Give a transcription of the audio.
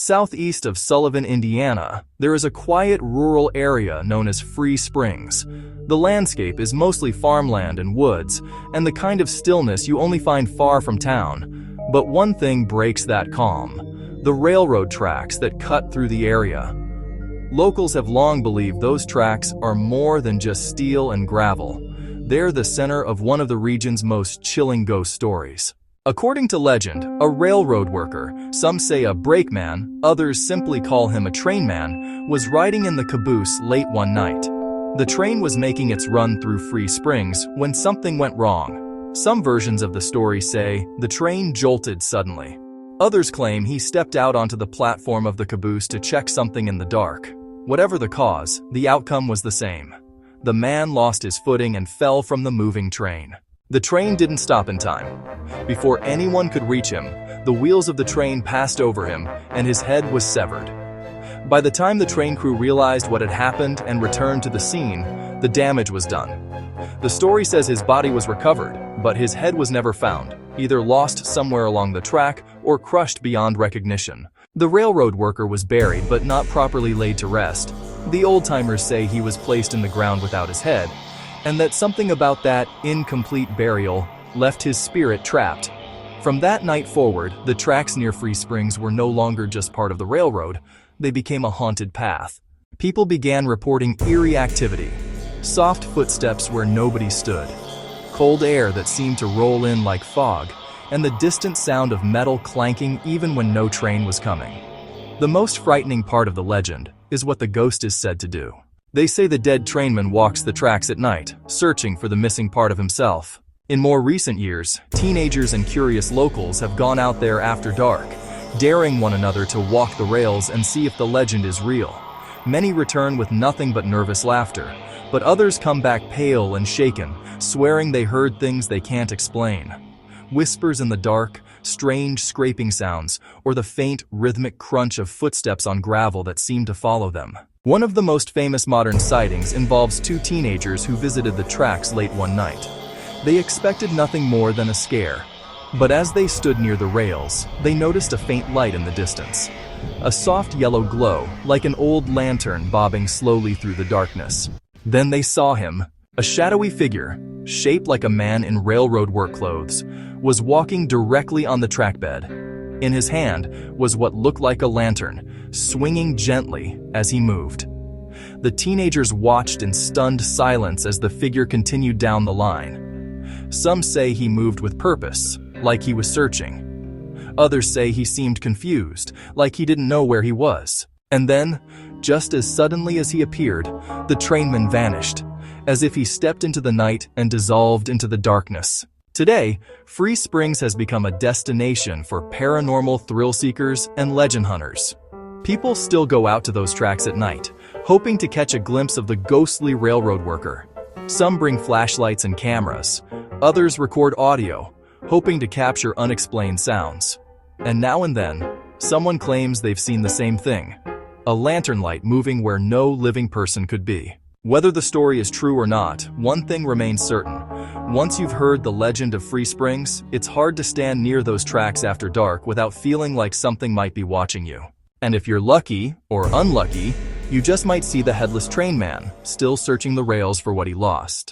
Southeast of Sullivan, Indiana, there is a quiet rural area known as Free Springs. The landscape is mostly farmland and woods, and the kind of stillness you only find far from town. But one thing breaks that calm: the railroad tracks that cut through the area. Locals have long believed those tracks are more than just steel and gravel. They're the center of one of the region's most chilling ghost stories. According to legend, a railroad worker, some say a brakeman, others simply call him a trainman, was riding in the caboose late one night. The train was making its run through Free Springs when something went wrong. Some versions of the story say the train jolted suddenly. Others claim he stepped out onto the platform of the caboose to check something in the dark. Whatever the cause, the outcome was the same. The man lost his footing and fell from the moving train. The train didn't stop in time. Before anyone could reach him, the wheels of the train passed over him and his head was severed. By the time the train crew realized what had happened and returned to the scene, the damage was done. The story says his body was recovered, but his head was never found, either lost somewhere along the track or crushed beyond recognition. The railroad worker was buried but not properly laid to rest. The old-timers say he was placed in the ground without his head, and that something about that incomplete burial left his spirit trapped. From that night forward, the tracks near Free Springs were no longer just part of the railroad. They became a haunted path. People began reporting eerie activity, soft footsteps where nobody stood, cold air that seemed to roll in like fog, and the distant sound of metal clanking even when no train was coming. The most frightening part of the legend is what the ghost is said to do. They say the dead trainman walks the tracks at night, searching for the missing part of himself. In more recent years, teenagers and curious locals have gone out there after dark, daring one another to walk the rails and see if the legend is real. Many return with nothing but nervous laughter, but others come back pale and shaken, swearing they heard things they can't explain. Whispers in the dark, strange scraping sounds, or the faint, rhythmic crunch of footsteps on gravel that seem to follow them. One of the most famous modern sightings involves two teenagers who visited the tracks late one night. They expected nothing more than a scare, but as they stood near the rails, they noticed a faint light in the distance. A soft yellow glow, like an old lantern bobbing slowly through the darkness. Then they saw him. A shadowy figure, shaped like a man in railroad work clothes, was walking directly on the track bed. In his hand was what looked like a lantern, swinging gently as he moved. The teenagers watched in stunned silence as the figure continued down the line. Some say he moved with purpose, like he was searching. Others say he seemed confused, like he didn't know where he was. And then, just as suddenly as he appeared, the trainman vanished, as if he stepped into the night and dissolved into the darkness. Today, Free Springs has become a destination for paranormal thrill seekers and legend hunters. People still go out to those tracks at night, hoping to catch a glimpse of the ghostly railroad worker. Some bring flashlights and cameras. Others record audio, hoping to capture unexplained sounds. And now and then, someone claims they've seen the same thing: a lantern light moving where no living person could be. Whether the story is true or not, one thing remains certain. Once you've heard the legend of Free Springs, it's hard to stand near those tracks after dark without feeling like something might be watching you. And if you're lucky, or unlucky, you just might see the headless trainman, still searching the rails for what he lost.